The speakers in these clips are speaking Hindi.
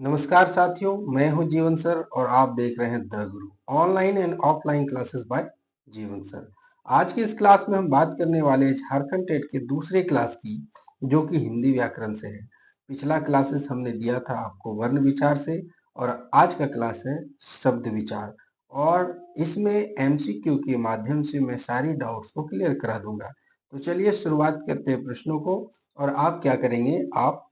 नमस्कार साथियों, मैं हूं जीवन सर और आप देख रहे हैं the Guru online and offline classes bye जीवन सर। आज की इस क्लास में हम बात करने वाले हैं झारखंड टेट के दूसरे क्लास की, जो कि हिंदी व्याकरण से है। पिछला क्लासेस हमने दिया था आपको वर्ण विचार से और आज का क्लास है शब्द विचार। और इसमें एमसीक्यू के माध्यम से मैं सारी डाउट्स को क्लियर करा दूंगा। तो चलिए शुरुआत करते हैं प्रश्नों को। और आप क्या करेंगे, आप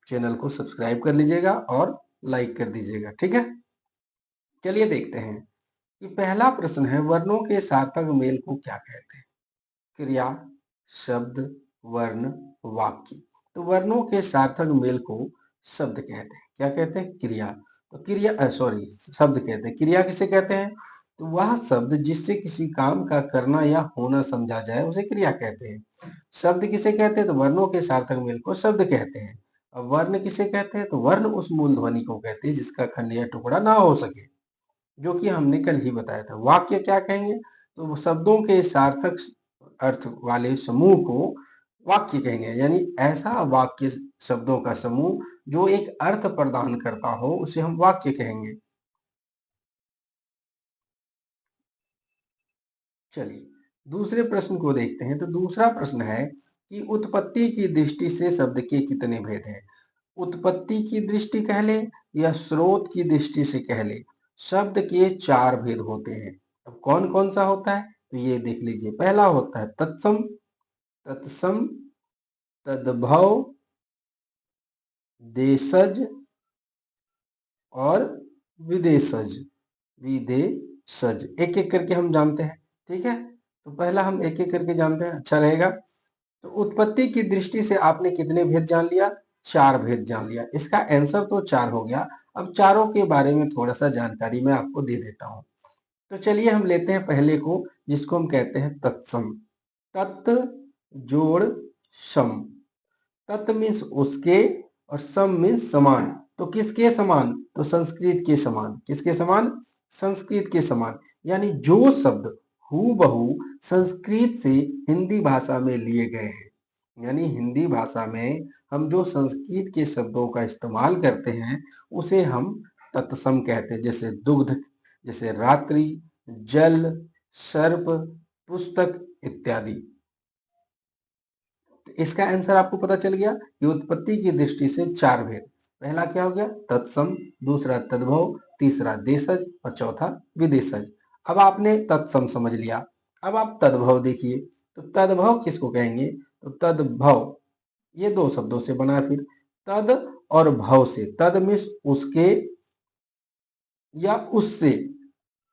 चैनल को सब्सक्राइब कर लीजिएगा और लाइक कर दीजिएगा, ठीक है। चलिए देखते हैं कि पहला प्रश्न है, वर्णों के सार्थक मेल को क्या कहते हैं? क्रिया, शब्द, वर्ण, वाक्य। तो वर्णों के सार्थक मेल को शब्द कहते हैं। क्या कहते हैं? क्रिया। तो क्रिया सॉरी शब्द कहते हैं। क्रिया किसे कहते हैं? तो वह शब्द जिससे किसी काम का करना या होना समझा जाए उसे क्रिया कहते हैं। शब्द किसे कहते हैं? तो वर्णों के सार्थक मेल को शब्द कहते हैं। अब वर्ण किसे कहते हैं? तो वर्ण उस मूल ध्वनि को कहते हैं जिसका खंड या टुकड़ा ना हो सके, जो कि हमने कल ही बताया था। वाक्य क्या कहेंगे? तो शब्दों के सार्थक अर्थ वाले समूह को वाक्य कहेंगे। यानी ऐसा वाक्य शब्दों का समूह जो एक अर्थ प्रदान करता हो उसे हम वाक्य कहेंगे। चलिए दूसरे प्रश्न को देखते हैं। तो दूसरा प्रश्न है कि उत्पत्ति की दृष्टि से शब्द के कितने भेद हैं? उत्पत्ति की दृष्टि कह ले या स्रोत की दृष्टि से कह ले, शब्द के चार भेद होते हैं। अब कौन कौन सा होता है? तो ये देख लीजिए। पहला होता है तत्सम, तत्सम, तद्भव, देशज और विदेशज। विदेशज एक एक करके हम जानते हैं, ठीक है। तो पहला हम एक एक करके जानते हैं, अच्छा रहेगा। तो उत्पत्ति की दृष्टि से आपने कितने भेद जान लिया? चार भेद जान लिया। इसका आंसर तो चार हो गया। अब चारों के बारे में थोड़ा सा जानकारी मैं आपको दे देता हूं। तो चलिए हम लेते हैं पहले को, जिसको हम कहते हैं तत्सम। तत् जोड़ सम। तत् मीन्स उसके और सम मीन्स समान। तो किसके समान? तो संस्कृत के समान। किसके समान? संस्कृत के समान। यानी जो शब्द हूबहू संस्कृत से हिंदी भाषा में लिए गए हैं। यानी हिंदी भाषा में हम जो संस्कृत के शब्दों का इस्तेमाल करते हैं उसे हम तत्सम कहते हैं। जैसे दुग्ध, जैसे रात्रि, जल, सर्प, पुस्तक इत्यादि। तो इसका आंसर आपको पता चल गया कि उत्पत्ति की दृष्टि से चार भेद। पहला क्या हो गया? तत्सम, दूसरा तद्भव, तीसरा देशज और चौथा विदेशज। अब आपने तत्सम समझ लिया। अब आप तद्भव देखिए। तो तद्भव किसको कहेंगे? तो तद्भव ये दो शब्दों से बना है। फिर तद और भव से। तद मीन्स उसके या उससे,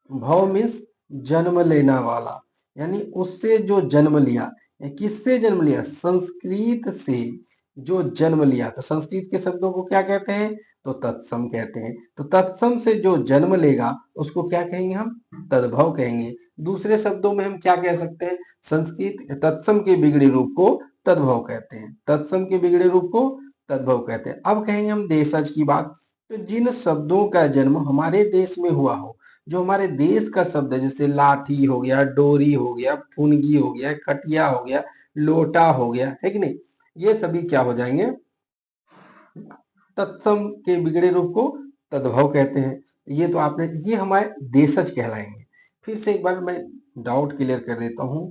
भव मीन्स जन्म लेना वाला। यानी उससे जो जन्म लिया। किससे जन्म लिया? संस्कृत से जो जन्म लिया। तो संस्कृत के शब्दों को क्या कहते हैं? तो तत्सम कहते हैं। तो तत्सम से जो जन्म लेगा उसको क्या कहेंगे? हम तद्भव कहेंगे। दूसरे शब्दों में हम क्या कह सकते हैं? संस्कृत तत्सम के बिगड़े रूप को तद्भव कहते हैं। तत्सम के बिगड़े रूप को तद्भव कहते हैं। अब कहेंगे हम देशज की बात। तो जिन शब्दों का जन्म हमारे देश में हुआ हो, जो हमारे देश का शब्द है, जैसे लाठी हो गया, डोरी हो गया, फुनगी हो गया, खटिया हो गया, लोटा हो गया, है कि नहीं, ये सभी क्या हो जाएंगे? तत्सम के बिगड़े रूप को तद्भव कहते हैं। ये तो आपने, ये हमारे देशज कहलाएंगे। फिर से एक बार मैं डाउट क्लियर कर देता हूं।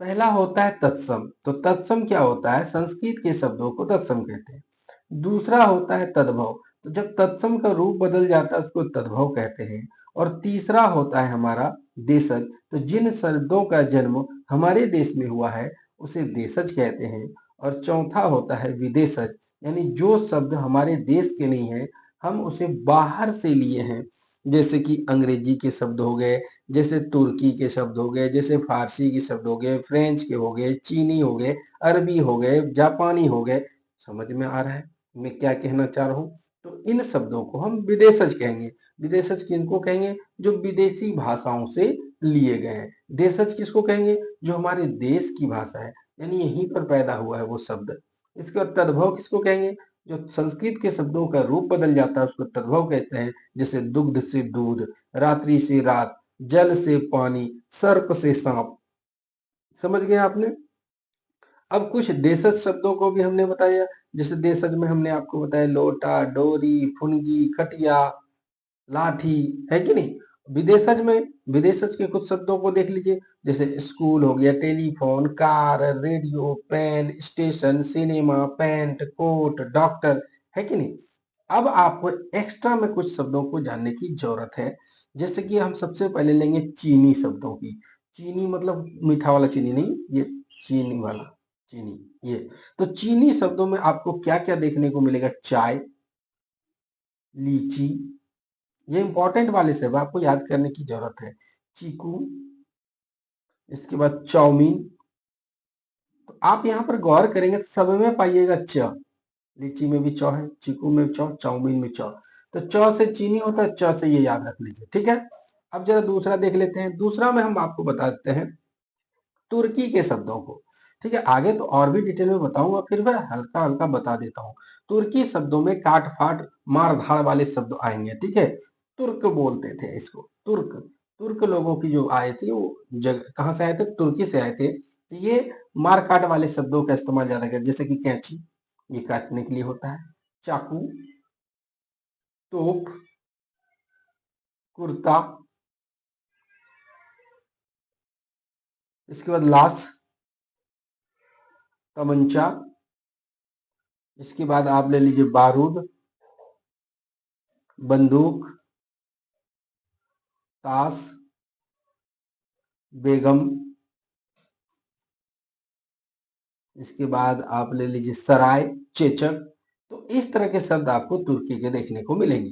पहला होता है तत्सम। तो तत्सम क्या होता है? संस्कृत के शब्दों को तत्सम कहते हैं। दूसरा होता है तद्भव। तो जब तत्सम का रूप बदल जाता है उसको तद्भव कहते हैं। और तीसरा होता है हमारा देशज। तो जिन शब्दों का जन्म हमारे देश में हुआ है उसे देशज कहते हैं। और चौथा होता है विदेशज। यानी जो शब्द हमारे देश के नहीं है, हम उसे बाहर से लिए हैं। जैसे कि अंग्रेजी के शब्द हो गए, जैसे तुर्की के शब्द हो गए, जैसे फारसी के शब्द हो गए, फ्रेंच के हो गए, चीनी हो गए, अरबी हो गए, जापानी हो गए। समझ में आ रहा है मैं क्या कहना चाह रहा हूँ? तो इन शब्दों को हम विदेशज कहेंगे। विदेशज किनको कहेंगे? जो विदेशी भाषाओं से लिए गए हैं। देशज किसको कहेंगे? जो हमारे देश की भाषा है, यानी यहीं पर पैदा हुआ है वो शब्द। इसके बाद तद्भव किसको कहेंगे? जो संस्कृत के शब्दों का रूप बदल जाता है उसको तद्भव कहते हैं। जैसे दुग्ध से दूध, रात्रि से रात, जल से पानी, सर्प से सांप। समझ गए आपने? अब कुछ देशज शब्दों को भी हमने बताया, जैसे देशज में हमने आपको बताया लोटा, डोरी, फुनगी, खटिया, लाठी, है कि नहीं। विदेशज के कुछ शब्दों को देख लीजिए, जैसे स्कूल हो गया, telephone, car, radio, pen, station, cinema, pant, coat, doctor, है कि नहीं। अब आपको एक्स्ट्रा में कुछ शब्दों को जानने की जरूरत है, जैसे कि हम सबसे पहले लेंगे चीनी शब्दों की। चीनी मतलब मीठा वाला चीनी नहीं, ये चीनी वाला चीनी, ये। तो चीनी शब्दों में आपको क्या क्या देखने को मिलेगा? चाय, लीची, ये इंपॉर्टेंट वाले सब आपको याद करने की जरूरत है। चीकू, इसके बाद चाउमीन। तो आप यहाँ पर गौर करेंगे तो सब में पाइएगा च। लीची में भी चौ है, चीकू में चौ, चाउमीन में चौ। तो चौ से चीनी होता है, च से ये याद रख लीजिए, ठीक है। अब जरा दूसरा देख लेते हैं। दूसरा में हम आपको बताते हैं तुर्की के शब्दों को, ठीक है। आगे तो और भी डिटेल में बताऊंगा, फिर मैं हल्का हल्का बता देता हूँ। तुर्की शब्दों में काट फाट मार धाड़ वाले शब्द आएंगे, ठीक है। तुर्क बोलते थे इसको, तुर्क। तुर्क लोगों की जो आए थे वो कहाँ से आए थे? तुर्की से आए थे। तो ये मार काट वाले शब्दों का इस्तेमाल ज्यादा किया, जैसे कि कैंची, ये काटने के लिए होता है। चाकू, तोप, कुर्ता, इसके बाद लाश, तमंचा, इसके बाद आप ले लीजिए बारूद, बंदूक, ताश, बेगम, इसके बाद आप ले लीजिए सराय, चेचक। तो इस तरह के शब्द आपको तुर्की के देखने को मिलेंगे।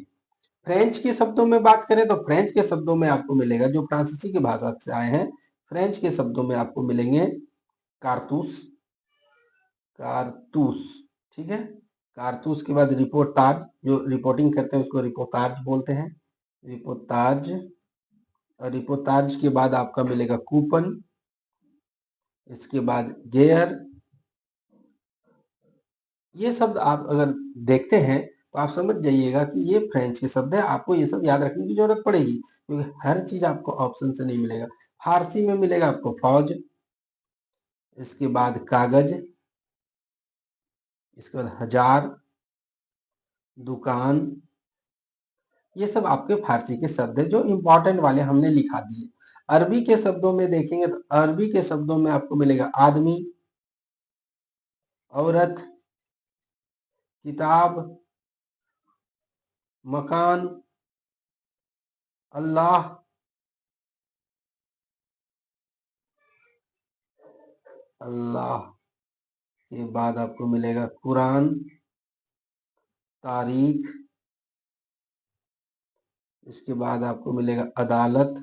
फ्रेंच के शब्दों में बात करें तो फ्रेंच के शब्दों में आपको मिलेगा, जो फ्रांसीसी की भाषा से आए हैं, फ्रेंच के शब्दों में आपको मिलेंगे कारतूस, कारतूस, ठीक है। कारतूस के बाद रिपोर्टाज, जो रिपोर्टिंग करते हैं उसको रिपोर्टाज बोलते हैं, रिपोर्टाज। और रिपोर्टाज के बाद आपका मिलेगा कूपन, इसके बाद गेयर। ये शब्द आप अगर देखते हैं तो आप समझ जाइएगा कि ये फ्रेंच के शब्द है। आपको ये सब याद रखने की जरूरत पड़ेगी, क्योंकि हर चीज आपको ऑप्शन से नहीं मिलेगा। फारसी में मिलेगा आपको फौज, इसके बाद कागज, इसके बाद हजार, दुकान। ये सब आपके फारसी के शब्द है, जो इंपॉर्टेंट वाले हमने लिखा दिए। अरबी के शब्दों में देखेंगे तो अरबी के शब्दों में आपको मिलेगा आदमी, औरत, किताब, मकान, अल्लाह, अल्लाह के बाद आपको मिलेगा कुरान, तारीख, इसके बाद आपको मिलेगा अदालत,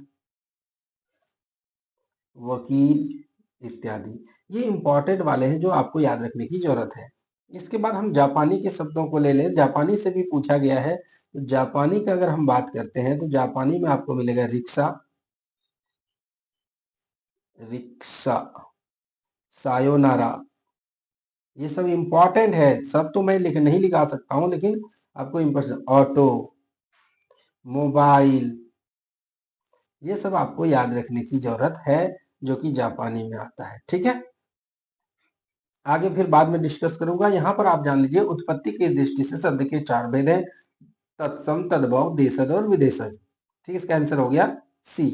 वकील, इत्यादि। ये इंपॉर्टेंट वाले हैं जो आपको याद रखने की जरूरत है। इसके बाद हम जापानी के शब्दों को ले लें। जापानी से भी पूछा गया है, तो जापानी का अगर हम बात करते हैं तो जापानी में आपको मिलेगा रिक्शा, रिक्शा, सायोनारा। ये सब इंपॉर्टेंट है, सब तो मैं लिख नहीं लिखा सकता हूँ, लेकिन आपको इम्पोर्टेंट। ऑटो, मोबाइल, ये सब आपको याद रखने की जरूरत है, जो कि जापानी में आता है, ठीक है। आगे फिर बाद में डिस्कस करूंगा। यहाँ पर आप जान लीजिए उत्पत्ति की दृष्टि से शब्द के चार भेद हैं: तत्सम, तद्भव, देशज और विदेशज। ठीक, इसका आंसर हो गया सी।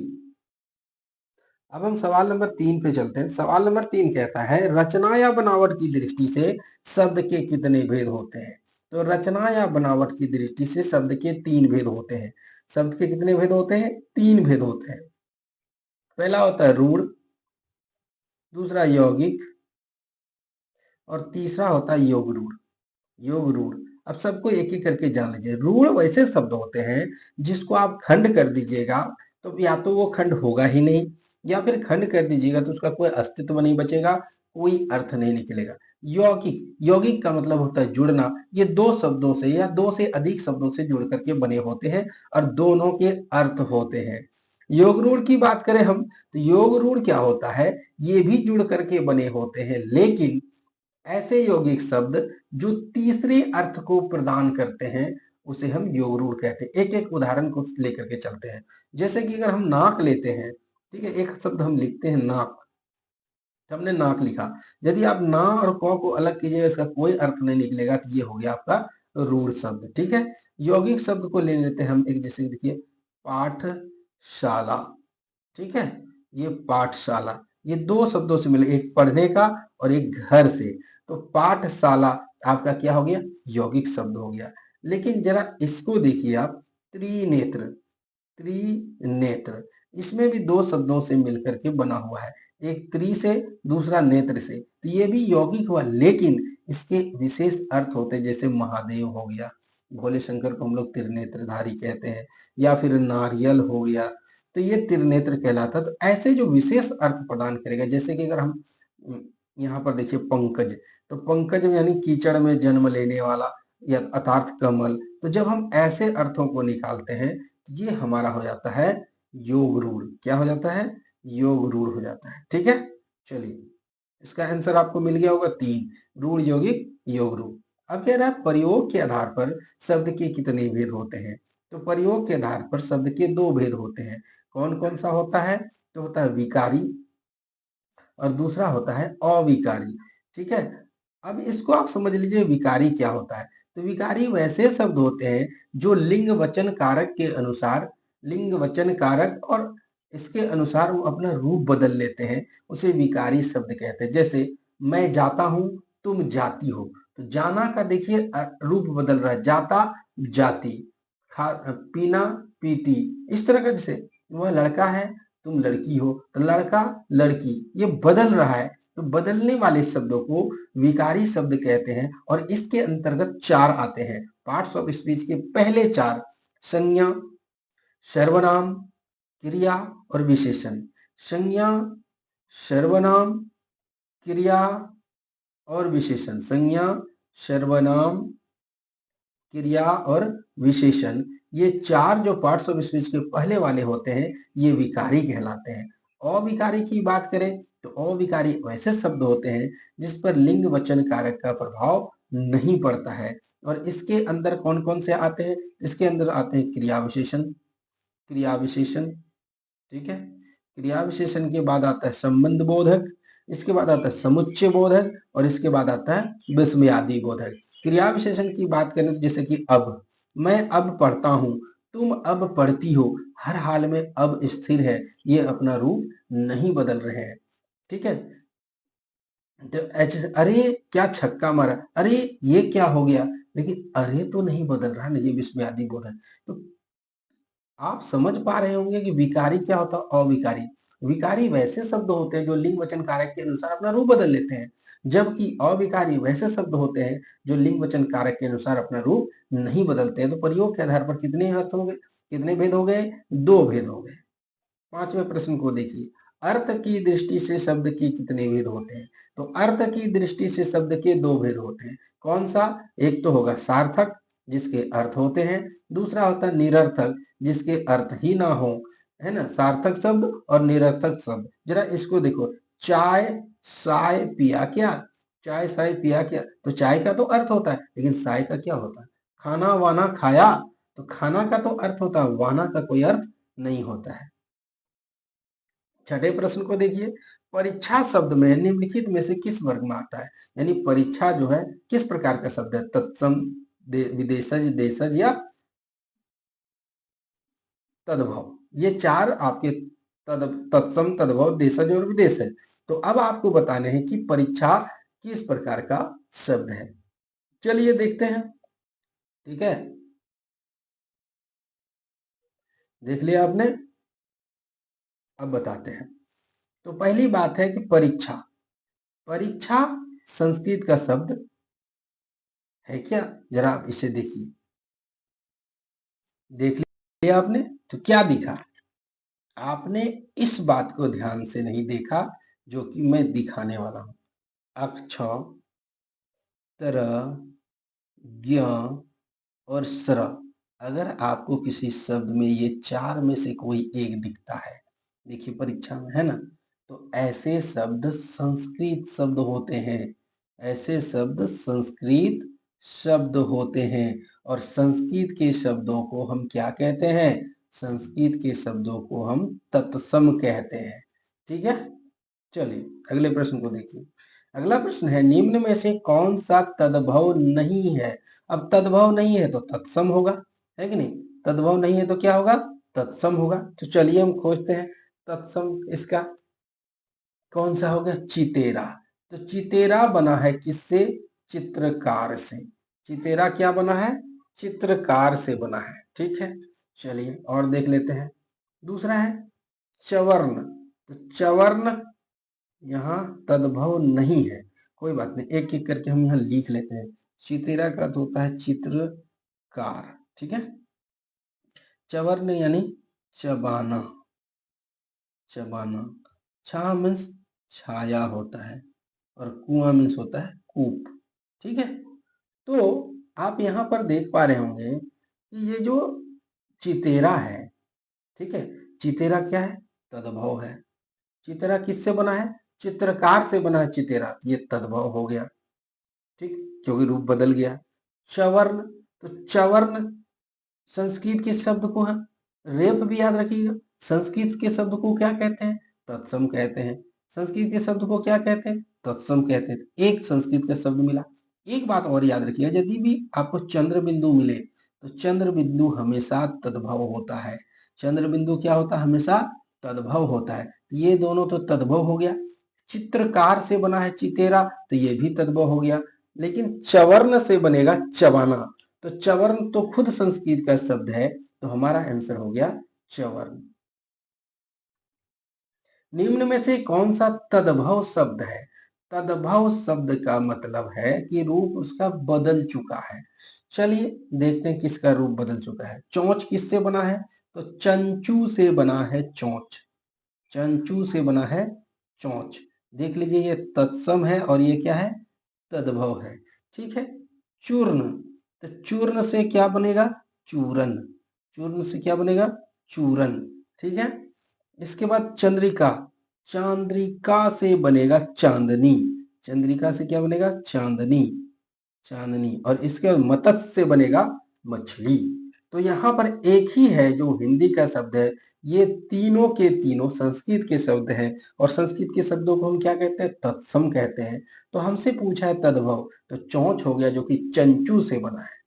अब हम सवाल नंबर 3 पे चलते हैं। सवाल नंबर 3 कहता है रचना या बनावट की दृष्टि से शब्द के कितने भेद होते हैं? तो रचना या बनावट की दृष्टि से शब्द के 3 भेद होते हैं। शब्द के कितने भेद होते हैं? 3 भेद होते हैं। पहला होता है रूढ़, दूसरा यौगिक, और तीसरा होता है योग रूढ़। योग रूढ़। अब सबको एक एक करके जान लीजिए। रूढ़ वैसे शब्द होते हैं जिसको आप खंड कर दीजिएगा तो या तो वो खंड होगा ही नहीं, या फिर खंड कर दीजिएगा तो उसका कोई अस्तित्व नहीं बचेगा, कोई अर्थ नहीं निकलेगा। यौगिक, यौगिक का मतलब होता है जुड़ना। ये दो शब्दों से या दो से अधिक शब्दों से जुड़ करके बने होते हैं और दोनों के अर्थ होते हैं। योग रूढ़ की बात करें हम, तो योग रूढ़ क्या होता है? ये भी जुड़ करके बने होते हैं, लेकिन ऐसे यौगिक शब्द जो तीसरे अर्थ को प्रदान करते हैं उसे हम योग रूढ़ कहते हैं। एक एक उदाहरण को लेकर के चलते हैं। जैसे कि अगर हम नाक लेते हैं, ठीक है, एक शब्द हम लिखते हैं नाक, तो हमने नाक लिखा। यदि आप ना और क को अलग कीजिएगा, इसका कोई अर्थ नहीं निकलेगा, तो ये हो गया आपका रूढ़ शब्द। ठीक है, यौगिक शब्द को ले लेते हैं हम एक, जैसे देखिए पाठशाला। ठीक है, ये पाठशाला, ये दो शब्दों से मिले, एक पढ़ने का और एक घर से। तो पाठशाला आपका क्या हो गया, यौगिक शब्द हो गया। लेकिन जरा इसको देखिए आप, त्रिनेत्र, त्रिनेत्र, इसमें भी दो शब्दों से मिलकर के बना हुआ है, एक त्रि से, दूसरा नेत्र से, तो ये भी यौगिक हुआ, लेकिन इसके विशेष अर्थ होते हैं, जैसे महादेव हो गया, भोले शंकर को हम लोग त्रिनेत्रधारी कहते हैं, या फिर नारियल हो गया, तो ये त्रिनेत्र कहलाता। तो ऐसे जो विशेष अर्थ प्रदान करेगा, जैसे कि अगर हम यहाँ पर देखिए पंकज, तो पंकज यानी कीचड़ में जन्म लेने वाला, या अर्थात कमल। तो जब हम ऐसे अर्थों को निकालते हैं, तो ये हमारा हो जाता है योग रूढ़। क्या हो जाता है, योग रूढ़ हो जाता है। ठीक है, चलिए इसका आंसर आपको मिल गया होगा 3, रूढ़, यौगिक, योग रूढ़। अब कह रहा है प्रयोग के आधार पर शब्द के कितने भेद होते हैं। तो प्रयोग के आधार पर शब्द के 2 भेद होते हैं। कौन कौन सा होता है, तो होता है विकारी और दूसरा होता है अविकारी। ठीक है, अब इसको आप समझ लीजिए विकारी क्या होता है। तो विकारी वैसे शब्द होते हैं जो लिंग वचन कारक के अनुसार, लिंग वचन कारक और इसके अनुसार वो अपना रूप बदल लेते हैं, उसे विकारी शब्द कहते हैं। जैसे मैं जाता हूं, तुम जाती हो, तो जाना का देखिए रूप बदल रहा है, जाता जाती, खा पीना पीती, इस तरह का। जैसे वह लड़का है, तुम लड़की हो, तो लड़का लड़की, ये बदल रहा है। तो बदलने वाले शब्दों को विकारी शब्द कहते हैं, और इसके अंतर्गत 4 आते हैं। पार्ट्स ऑफ स्पीच के पहले 4, संज्ञा, सर्वनाम, क्रिया और विशेषण। संज्ञा, सर्वनाम, क्रिया और विशेषण। संज्ञा, सर्वनाम, क्रिया और विशेषण, ये 4 जो पार्ट्स ऑफ स्पीच के पहले वाले होते हैं, ये विकारी कहलाते हैं। अविकारी की बात करें, तो अविकारी वैसे शब्द होते हैं जिस पर लिंग वचन कारक का प्रभाव नहीं पड़ता है। और इसके अंदर कौन कौन से आते हैं, इसके अंदर आते हैं क्रिया विशेषण, क्रिया विशेषण। ठीक है, क्रिया विशेषण के बाद आता है संबंध बोधक, इसके बाद आता है समुच्चय बोधक, और इसके बाद आता है विस्मयादि बोधक। क्रिया विशेषण की बात करें तो जैसे कि अब, मैं अब पढ़ता हूं, तुम अब पढ़ती हो, हर हाल में अब स्थिर है, ये अपना रूप नहीं बदल रहे हैं। ठीक है, तो ऐसे, अरे क्या छक्का मारा, अरे ये क्या हो गया, लेकिन अरे तो नहीं बदल रहा ना, ये विस्मयादि बोधक। तो आप समझ पा रहे होंगे कि विकारी क्या होता है, अविकारी। विकारी वैसे शब्द होते हैं जो लिंग वचन कारक के अनुसार अपना रूप बदल लेते हैं, जबकि अविकारी वैसे शब्द होते हैं जो लिंग वचन कारक के अनुसार अपना रूप नहीं बदलते हैं। तो प्रयोग के आधार पर कितने अर्थ हो गए, कितने भेद हो गए, 2 भेद हो गए। 5वें प्रश्न को देखिए, अर्थ की दृष्टि से शब्द के कितने भेद होते हैं। तो अर्थ की दृष्टि से शब्द के 2 भेद होते हैं। कौन सा, एक तो होगा सार्थक, जिसके अर्थ होते हैं, दूसरा होता है निरर्थक, जिसके अर्थ ही ना हो, है ना। सार्थक शब्द और निरर्थक शब्द, जरा इसको देखो, चाय साय पिया क्या, चाय साय पिया क्या, तो चाय का तो अर्थ होता है, लेकिन साय का क्या होता है, खाना वाना खाया, तो खाना का तो अर्थ होता है, वाना का कोई अर्थ नहीं होता है। 6ठे प्रश्न को देखिए, परीक्षा शब्द में निम्नलिखित में से किस वर्ग में आता है। यानी परीक्षा जो है किस प्रकार का शब्द है, तत्सम, विदेशज, देशज या तद्भव। ये 4 आपके तत्सम, तद्भव, देशज और विदेशज। तो अब आपको बताने हैं कि परीक्षा किस प्रकार का शब्द है। चलिए देखते हैं। ठीक है, देख लिया आपने, अब बताते हैं। तो पहली बात है कि परीक्षा, परीक्षा संस्कृत का शब्द है क्या, जरा आप इसे देखिए। देख लिया आपने, तो क्या दिखा, आपने इस बात को ध्यान से नहीं देखा जो कि मैं दिखाने वाला हूं। अक्ष, तर, ज्ञ और स्र, अगर आपको किसी शब्द में ये 4 में से कोई एक दिखता है, देखिए परीक्षा में है ना, तो ऐसे शब्द संस्कृत शब्द होते हैं, ऐसे शब्द संस्कृत शब्द होते हैं। और संस्कृत के शब्दों को हम क्या कहते हैं, संस्कृत के शब्दों को हम तत्सम कहते हैं। ठीक है, चलिए अगले प्रश्न को देखिए। अगला प्रश्न है, निम्न में से कौन सा तद्भव नहीं है? अब तद्भव नहीं है तो तत्सम होगा, है कि नहीं? तद्भव नहीं है तो क्या होगा? तत्सम होगा। तो चलिए हम खोजते हैं तत्सम इसका कौन सा हो गया? चितेरा। तो चितेरा बना है किससे? चित्रकार से। चितेरा क्या बना है? चित्रकार से बना है। ठीक है, चलिए और देख लेते हैं। दूसरा है चवर्ण। तो चवर्ण यहाँ तद्भव नहीं है, कोई बात नहीं, एक एक करके हम यहाँ लिख लेते हैं। चितेरा का तो होता है चित्रकार, ठीक है। चवर्ण यानी चबाना, चबाना। छा मीन्स छाया होता है और कुआं मीन्स होता है कूप, ठीक है। तो आप यहाँ पर देख पा रहे होंगे कि ये जो चितेरा है, ठीक है, चितेरा क्या है? तद्भव है। चितेरा किससे बना है? चित्रकार से बना है चितेरा, ये तद्भव हो गया, ठीक, क्योंकि रूप बदल गया। चवर्ण, तो चवर्ण संस्कृत के शब्द को है, रेप भी याद रखिएगा। संस्कृत के शब्द को क्या कहते हैं? तत्सम कहते हैं। संस्कृत के शब्द को क्या कहते हैं? तत्सम कहते हैं। एक संस्कृत का शब्द मिला। एक बात और याद रखिएगा, यदि भी आपको चंद्र बिंदु मिले तो चंद्र बिंदु हमेशा तद्भव होता है। चंद्र बिंदु क्या होता है? हमेशा तद्भव होता है। तो ये दोनों तो तद्भव हो गया। चित्रकार से बना है चितेरा, तो ये भी तद्भव हो गया। लेकिन चवर्ण से बनेगा चबाना, तो चवर्ण तो खुद संस्कृत का शब्द है, तो हमारा आंसर हो गया चवर्ण। निम्न में से कौन सा तद्भव शब्द है? तद्भव शब्द का मतलब है कि रूप उसका बदल चुका है। चलिए देखते हैं किसका रूप बदल चुका है। चोंच किससे बना है? तो चंचू से बना है चोंच। चंचू से बना है चोंच। देख लीजिए, ये तत्सम है और ये क्या है? तद्भव है, ठीक है। चूर्ण, तो चूर्ण से क्या बनेगा? चूरन। चूर्ण से क्या बनेगा? चूरन, ठीक है। इसके बाद चंद्रिका। चांद्रिका से बनेगा चांदनी। चंद्रिका से क्या बनेगा? चांदनी, चांदनी। और इसके बाद मत्स्य से बनेगा मछली। तो यहाँ पर एक ही है जो हिंदी का शब्द है, ये तीनों के तीनों संस्कृत के शब्द हैं और संस्कृत के शब्दों को हम क्या कहते हैं? तत्सम कहते हैं। तो हमसे पूछा है तद्भव, तो चोंच हो गया जो कि चंचू से बना है।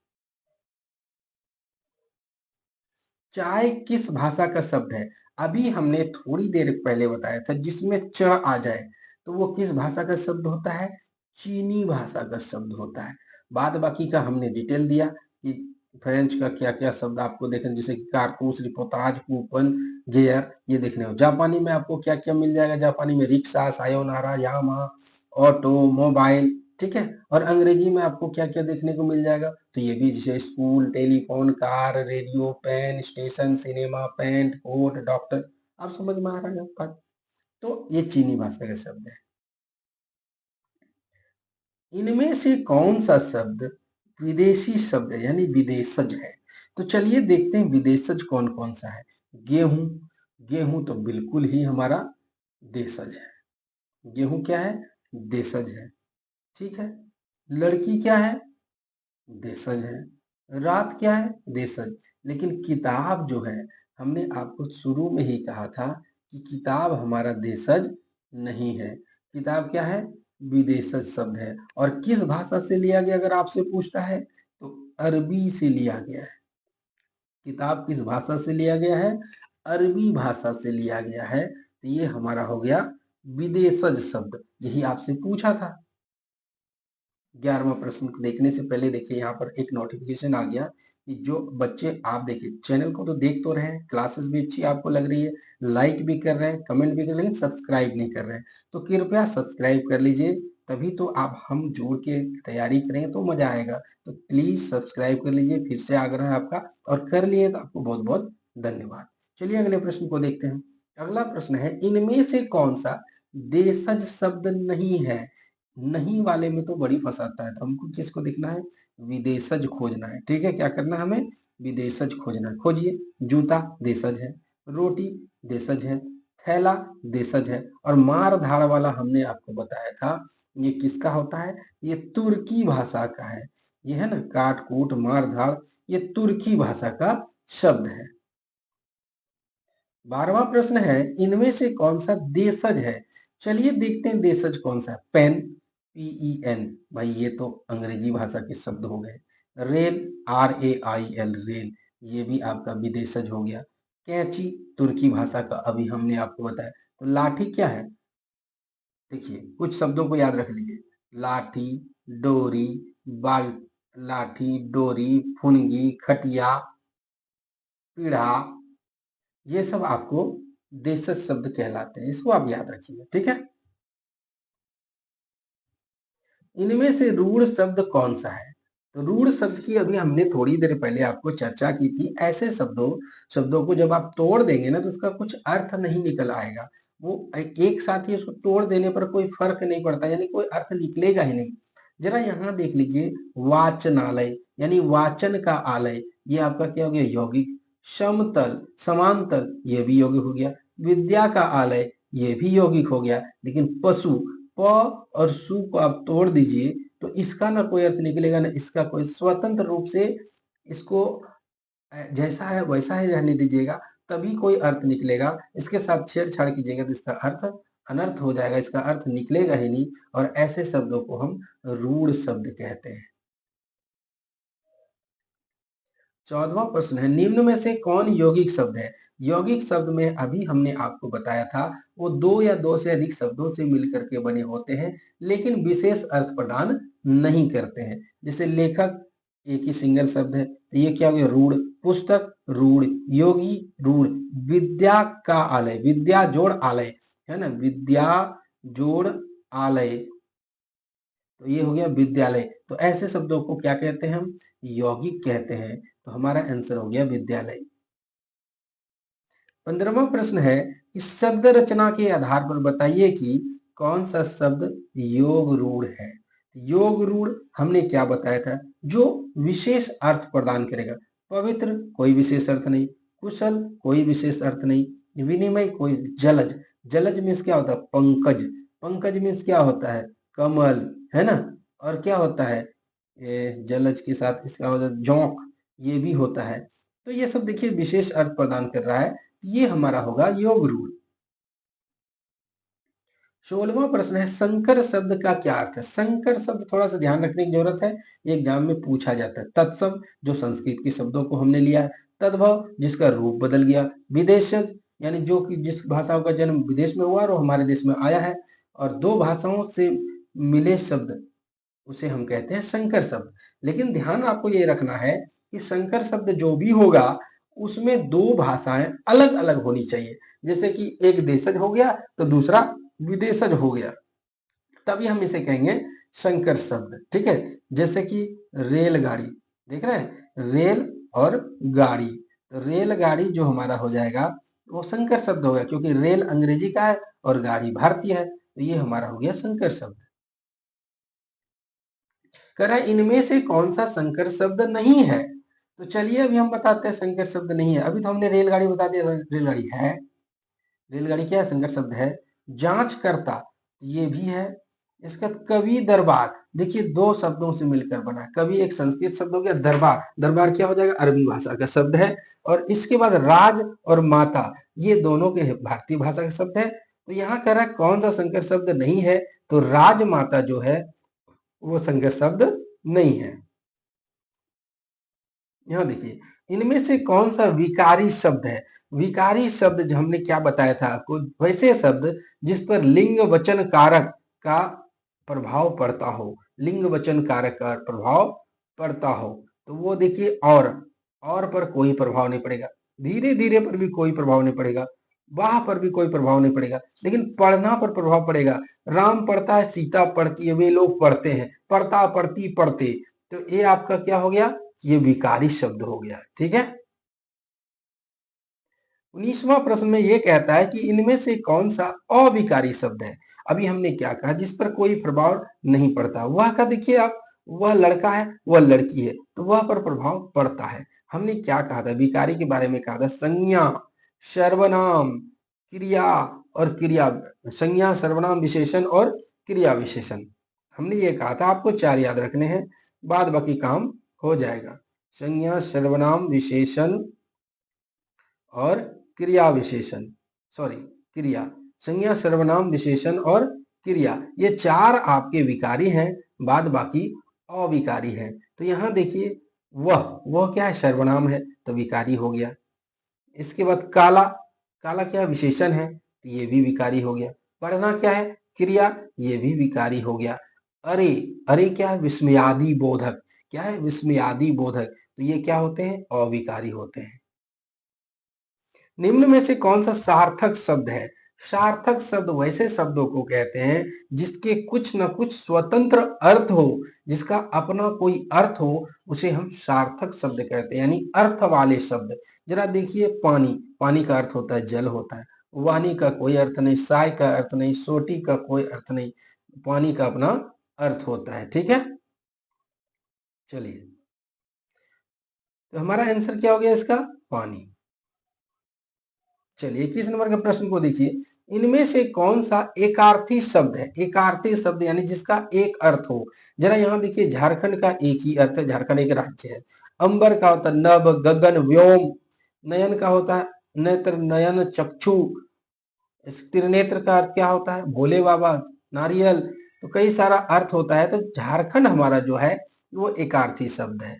चाय किस भाषा का शब्द है? अभी हमने थोड़ी देर पहले बताया था, जिसमें च आ जाए तो वो किस भाषा का शब्द होता है? चीनी भाषा का शब्द होता है। बाद बाकी का हमने डिटेल दिया कि फ्रेंच का क्या क्या शब्द आपको देखने, जैसे कि कारतूस, रिपोर्टाज, कूपन, गियर, ये देखने हो। जापानी में आपको क्या क्या मिल जाएगा? जापानी में रिक्शा, सायोनारा, यामा, ऑटो, मोबाइल, ठीक है। और अंग्रेजी में आपको क्या क्या देखने को मिल जाएगा? तो ये भी, जैसे school, telephone, car, radio, pen, station, cinema, pant, coat, doctor. आप समझ में आ रहा है आपका? तो ये चीनी भाषा का शब्द है। इनमें से कौन सा शब्द विदेशी शब्द है, यानी विदेशज है? तो चलिए देखते हैं विदेशज कौन कौन सा है। गेहूं, गेहूं तो बिल्कुल ही हमारा देशज है। गेहूं क्या है? देशज है, ठीक है। लड़की क्या है? देशज है। रात क्या है? देशज। लेकिन किताब जो है, हमने आपको शुरू में ही कहा था कि किताब हमारा देशज नहीं है। किताब क्या है? विदेशज शब्द है। और किस भाषा से लिया गया अगर आपसे पूछता है, तो अरबी से लिया गया है। किताब किस भाषा से लिया गया है? अरबी भाषा से लिया गया है। तो ये हमारा हो गया विदेशज शब्द, यही आपसे पूछा था। 11वां प्रश्न को देखने से पहले देखिए, यहाँ पर एक नोटिफिकेशन आ गया कि जो बच्चे, आप देखिए चैनल को तो देख तो रहे हैं, क्लासेस भी अच्छी आपको लग रही है, लाइक भी कर रहे हैं, कमेंट भी कर रहे हैं, लेकिन सब्सक्राइब नहीं कर रहे हैं। तो कृपया सब्सक्राइब कर लीजिए, तभी तो आप हम जोड़ के तैयारी करेंगे तो मजा आएगा। तो प्लीज सब्सक्राइब कर लीजिए, फिर से आग्रह है आपका, और कर लिए तो आपको बहुत बहुत धन्यवाद। चलिए अगले प्रश्न को देखते हैं। अगला प्रश्न है, इनमें से कौन सा देशज शब्द नहीं है? नहीं वाले में तो बड़ी फंसाता है, तो हमको किसको देखना है? विदेशज खोजना है, ठीक है। क्या करना है हमें? विदेशज खोजना है। खोजिए। जूता देशज है, रोटी देशज है, थैला देशज है, और मार धाड़ वाला हमने आपको बताया था, ये किसका होता है? ये तुर्की भाषा का है। ये है ना, काट कूट, मार धाड़, ये तुर्की भाषा का शब्द है। 12वां प्रश्न है, इनमें से कौन सा देशज है? चलिए देखते हैं देशज कौन सा है। पेन, PEN, भाई ये तो अंग्रेजी भाषा के शब्द हो गए। रेल, RAIL, रेल, ये भी आपका विदेशज हो गया। कैंची, तुर्की भाषा का अभी हमने आपको बताया। तो लाठी क्या है, देखिए कुछ शब्दों को याद रख लीजिए। लाठी, डोरी, बाल, लाठी, डोरी, फुनगी, खटिया, पीढ़ा, ये सब आपको देशज शब्द कहलाते हैं, इसको आप याद रखिए, ठीक है। इनमें से रूढ़ शब्द कौन सा है? तो रूढ़ शब्द की अभी हमने थोड़ी देर पहले आपको चर्चा की थी। ऐसे शब्दों को जब आप तोड़ देंगे ना तो उसका कुछ अर्थ नहीं निकल आएगा। वो एक साथ ही उसको तोड़ देने पर कोई फर्क नहीं पड़ता, यानी कोई अर्थ निकलेगा ही नहीं। जरा यहाँ देख लीजिए, वाचनालय यानी वाचन का आलय, ये आपका क्या हो गया, यौगिक। समतल, समांतल, ये भी यौगिक हो गया। विद्या का आलय, ये भी यौगिक हो गया। लेकिन पशु, प और सु को आप तोड़ दीजिए तो इसका ना कोई अर्थ निकलेगा, ना इसका कोई, स्वतंत्र रूप से इसको जैसा है वैसा ही रहने दीजिएगा, तभी कोई अर्थ निकलेगा। इसके साथ छेड़छाड़ कीजिएगा तो इसका अर्थ अनर्थ हो जाएगा, इसका अर्थ निकलेगा ही नहीं। और ऐसे शब्दों को हम रूढ़ शब्द कहते हैं। 14वां प्रश्न है, निम्न में से कौन यौगिक शब्द है? यौगिक शब्द में अभी हमने आपको बताया था, वो दो या दो से अधिक शब्दों से मिलकर के बने होते हैं, लेकिन विशेष अर्थ प्रदान नहीं करते हैं। जैसे लेखक एक ही सिंगल शब्द है, तो ये क्या हो गया, रूढ़। पुस्तक, रूढ़। योगी, रूढ़। विद्या का आलय, विद्या जोड़ आलय, है ना, विद्या जोड़ आलय, तो ये हो गया विद्यालय। तो ऐसे शब्दों को क्या कहते हैं हम? यौगिक कहते हैं। तो हमारा आंसर हो गया विद्यालय। 15वां प्रश्न है कि शब्द रचना के आधार पर बताइए कि कौन सा शब्द योग रूढ़ है। योग रूढ़ हमने क्या बताया था, जो विशेष अर्थ प्रदान करेगा। पवित्र, कोई विशेष अर्थ नहीं। कुशल, कोई विशेष अर्थ नहीं। विनिमय, कोई। जलज, जलज मीन्स क्या होता है, पंकज। पंकज मीन्स क्या होता है, कमल, है ना। और क्या होता है, जलज के साथ इसका होता है जोंक, ये भी होता है। तो ये सब देखिए विशेष अर्थ प्रदान कर रहा है। ये हमारा होगा योग रूढ़। 16वां प्रश्न है, संकर शब्द का क्या अर्थ है? संकर शब्द थोड़ा सा ध्यान रखने की जरूरत है, ये एग्जाम में पूछा जाता है। तत्सम, जो संस्कृत के शब्दों को हमने लिया है। तद्भव, जिसका रूप बदल गया। विदेशज, यानी जो कि जिस भाषाओं का जन्म विदेश में हुआ और वो हमारे देश में आया है। और दो भाषाओं से मिले शब्द, उसे हम कहते हैं संकर शब्द। लेकिन ध्यान आपको ये रखना है कि संकर शब्द जो भी होगा उसमें दो भाषाएं अलग अलग होनी चाहिए। जैसे कि एक देशज हो गया तो दूसरा विदेशज हो गया, तभी हम इसे कहेंगे संकर शब्द, ठीक है। जैसे कि रेलगाड़ी, देख रहे हैं, रेल और गाड़ी, तो रेलगाड़ी जो हमारा हो जाएगा वो संकर शब्द हो गया, क्योंकि रेल अंग्रेजी का है और गाड़ी भारतीय है, तो ये हमारा हो गया संकर शब्द। कह रहा है इनमें से कौन सा संकर शब्द नहीं है। तो चलिए अभी हम बताते हैं संकर शब्द नहीं है। अभी तो हमने रेलगाड़ी बता दिया, रेलगाड़ी है। रेलगाड़ी क्या है, संकर शब्द है। जांच करता, ये भी है। इसका कवि दरबार, देखिए दो शब्दों से मिलकर बना। कवि एक संस्कृत शब्द हो गया, दरबार, दरबार क्या हो जाएगा, अरबी भाषा का शब्द है। और इसके बाद राज और माता, ये दोनों के भारतीय भाषा का शब्द है। तो यहाँ कह रहा है कौन सा संकर शब्द नहीं है, तो राजमाता जो है वो संकर शब्द नहीं है। यहाँ देखिए, इनमें से कौन सा विकारी शब्द है। विकारी शब्द जो हमने क्या बताया था आपको, वैसे शब्द जिस पर लिंग वचन कारक का प्रभाव पड़ता हो, लिंग वचन कारक का प्रभाव पड़ता हो। तो वो देखिए, और पर कोई प्रभाव नहीं पड़ेगा। धीरे धीरे पर भी कोई प्रभाव नहीं पड़ेगा। वाह पर भी कोई प्रभाव नहीं पड़ेगा, लेकिन पढ़ना पर प्रभाव पड़ेगा। राम पढ़ता है, सीता पढ़ती है, वे लोग पढ़ते हैं, पढ़ता पढ़ती पढ़ते। तो ये आपका क्या हो गया, ये विकारी शब्द हो गया, ठीक है। 19वां प्रश्न में ये कहता है कि इनमें से कौन सा अविकारी शब्द है। अभी हमने क्या कहा, जिस पर कोई प्रभाव नहीं पड़ता। वह का देखिए आप, वह लड़का है, वह लड़की है, तो वह पर प्रभाव पड़ता है। हमने क्या कहा था, विकारी के बारे में कहा था संज्ञा, सर्वनाम, क्रिया और क्रिया, संज्ञा, सर्वनाम, विशेषण और क्रिया विशेषण। हमने ये कहा था, आपको चार याद रखने हैं, बाद बाकी काम हो जाएगा। संज्ञा, सर्वनाम, विशेषण और क्रिया विशेषण, सॉरी, क्रिया। संज्ञा, सर्वनाम, विशेषण और क्रिया, ये 4 आपके विकारी हैं, बाद बाकी अविकारी हैं। तो यहाँ देखिए वह क्या है, सर्वनाम है तो विकारी हो गया। इसके बाद काला, काला क्या है, विशेषण है तो ये भी विकारी हो गया। पढ़ना क्या है, क्रिया, ये भी विकारी हो गया। अरे, अरे क्या है, विस्मयादि बोधक, क्या है, विस्मयादि बोधक, तो ये क्या होते हैं, अविकारी होते हैं। निम्न में से कौन सा सार्थक शब्द है? सार्थक शब्द वैसे शब्दों को कहते हैं जिसके कुछ न कुछ स्वतंत्र अर्थ हो, जिसका अपना कोई अर्थ हो, उसे हम सार्थक शब्द कहते हैं, यानी अर्थ वाले शब्द। जरा देखिए, पानी, पानी का अर्थ होता है जल होता है। वाणी का कोई अर्थ नहीं, साय का अर्थ नहीं, सोटी का कोई अर्थ नहीं, पानी का अपना अर्थ होता है। ठीक है, चलिए, तो हमारा आंसर क्या हो गया इसका, पानी। चलिए 21 नंबर के प्रश्न को देखिए, इनमें से कौन सा एकार्थी शब्द है? एकार्थी शब्द यानी जिसका एक अर्थ हो। जरा यहाँ देखिए, झारखंड का एक ही अर्थ है, झारखंड एक राज्य है। अंबर का होता है नभ, गगन, व्योम। नयन का होता है नेत्र, नयन, चक्षु। त्रिनेत्र का अर्थ क्या होता है, भोले बाबा, नारियल। तो कई सारा अर्थ होता है, तो झारखंड हमारा जो है वो एकार्थी शब्द है।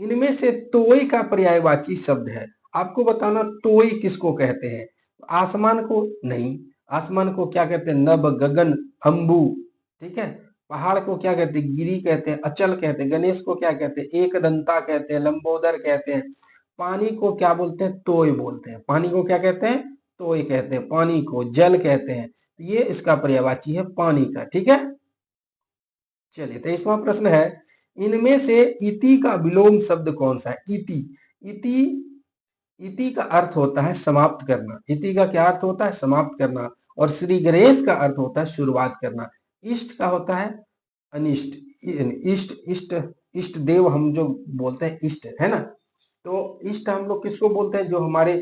इनमें से तोय का पर्यायवाची शब्द है, आपको बताना तोय किसको कहते हैं। आसमान को नहीं, आसमान को क्या कहते हैं, नभ, गगन, अंबु। ठीक है, पहाड़ को क्या कहते हैं, गिरी कहते हैं, अचल कहते हैं। गणेश को क्या कहते हैं, एक दंता कहते हैं, लंबोदर कहते हैं। पानी को क्या बोलते हैं, तोय बोलते हैं। पानी को क्या कहते हैं, तोय कहते हैं। पानी को जल कहते हैं। ये इसका पर्यायवाची है पानी का। ठीक है, चलिए 23वां प्रश्न है, इनमें से इति का विलोम शब्द कौन सा है? इति, इति, इति का अर्थ होता है समाप्त करना। इति का क्या अर्थ होता है, समाप्त करना। और श्री गणेश का अर्थ होता है शुरुआत करना। इष्ट का होता है अनिष्ट, इष्ट, इष्ट, इष्ट देव हम जो बोलते हैं, इष्ट है ना। तो इष्ट हम लोग किसको बोलते हैं, जो हमारे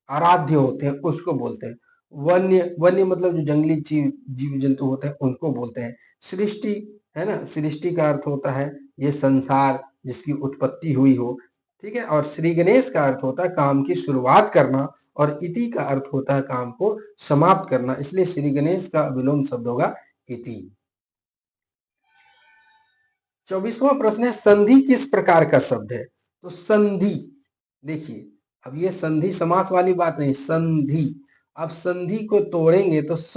आराध्य होते हैं उसको बोलते हैं। वन्य, वन्य मतलब जो जंगली जीव, जीव जंतु होते हैं उनको बोलते हैं। सृष्टि है ना, सृष्टि का अर्थ होता है ये संसार जिसकी उत्पत्ति हुई हो। ठीक है, और श्री गणेश का अर्थ होता है काम की शुरुआत करना, और इति का अर्थ होता है काम को समाप्त करना, इसलिए श्री गणेश का विलोम शब्द होगा इति। 24वां प्रश्न है, संधि किस प्रकार का शब्द है? तो संधि, देखिए अब ये संधि समास वाली बात नहीं, संधि। अब संधि को तोड़ेंगे तो स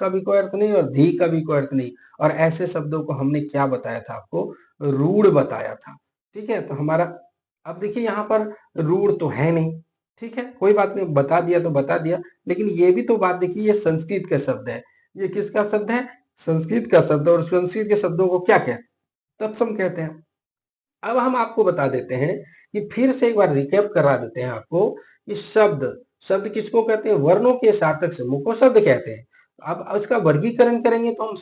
का भी कोई अर्थ नहीं और धी का भी कोई अर्थ नहीं, और ऐसे शब्दों को हमने क्या बताया था आपको, रूढ़ बताया था। ठीक है, तो हमारा, अब देखिए यहाँ पर रूढ़ तो है नहीं। ठीक है, कोई बात नहीं, बता दिया तो बता दिया, लेकिन ये भी तो बात देखिए, ये संस्कृत का शब्द है। ये किसका शब्द है, संस्कृत का शब्द, और संस्कृत के शब्दों को क्या कहते हैं, तत्सम कहते हैं। अब हम आपको बता देते हैं कि फिर से एक बार रिकैप करा देते हैं आपको कि शब्द, शब्द किसको कहते हैं, वर्णों के सार्थक समूह को शब्द कहते हैं। अब इसका वर्गीकरण करेंगे तो हम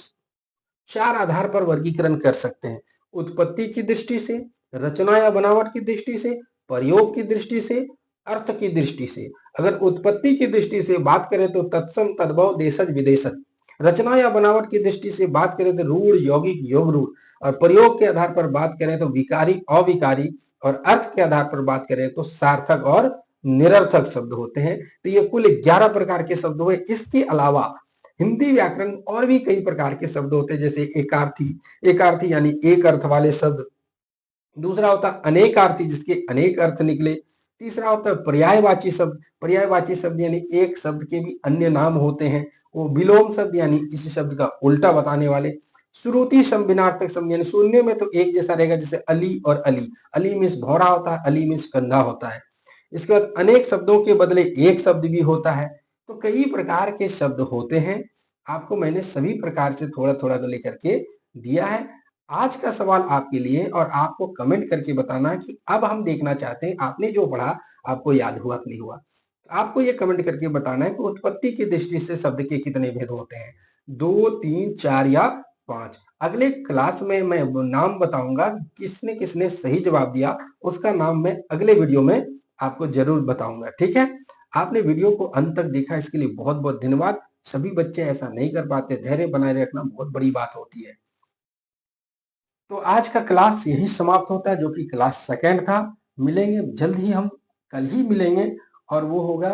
4 आधार पर वर्गीकरण कर सकते हैं, उत्पत्ति की दृष्टि से, रचना या बनावट की दृष्टि से, प्रयोग की दृष्टि से, अर्थ की दृष्टि से। अगर उत्पत्ति की दृष्टि से बात करें तो तत्सम, तद्भव, देशज, विदेशज। रचना या बनावट की दृष्टि से बात करें तो रूढ़, यौगिक, योग रूढ़। और प्रयोग के आधार पर बात करें तो विकारी, अविकारी। और अर्थ के आधार पर बात करें तो सार्थक और निरर्थक शब्द होते हैं। तो ये कुल 11 प्रकार के शब्द हुए। इसके अलावा हिंदी व्याकरण और भी कई प्रकार के शब्द होते हैं, जैसे एकार्थी, एकार्थी यानी एक अर्थ वाले शब्द। दूसरा होता है अनेकार्थी, जिसके अनेक अर्थ निकले। तीसरा होता है पर्यायवाची शब्द, पर्यायवाची शब्द यानी एक शब्द के भी अन्य नाम होते हैं। वो विलोम शब्द यानी किसी शब्द का उल्टा बताने वाले। श्रुति संविनार्थक शब्द यानी सुनने में तो एक जैसा रहेगा, जैसे अली और अली, अली मीन्स भौरा होता है, अली मीन्स कंधा होता है। इसके बाद अनेक शब्दों के बदले एक शब्द भी होता है। तो कई प्रकार के शब्द होते हैं, आपको मैंने सभी प्रकार से थोड़ा थोड़ा लेकर के दिया है। आज का सवाल आपके लिए, और आपको कमेंट करके बताना कि अब हम देखना चाहते हैं आपने जो पढ़ा आपको याद हुआ कि नहीं हुआ। आपको ये कमेंट करके बताना है कि उत्पत्ति की दृष्टि से शब्द के कितने भेद होते हैं, 2, 3, 4 या 5। अगले क्लास में मैं नाम बताऊंगा, किसने किसने सही जवाब दिया उसका नाम मैं अगले वीडियो में आपको जरूर बताऊंगा। ठीक है, आपने वीडियो को अंत तक देखा, इसके लिए बहुत बहुत धन्यवाद। सभी बच्चे ऐसा नहीं कर पाते, धैर्य बनाए रखना बहुत बड़ी बात होती है। तो आज का क्लास यही समाप्त होता है, जो कि क्लास सेकंड था। मिलेंगे जल्द ही, हम कल ही मिलेंगे, और वो होगा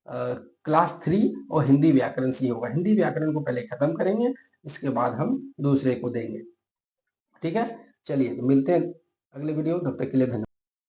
क्लास 3 और हिंदी व्याकरण से होगा। हिंदी व्याकरण को पहले खत्म करेंगे, इसके बाद हम दूसरे को देंगे। ठीक है, चलिए तो मिलते हैं अगले वीडियो में, तब तक के लिए धन्यवाद।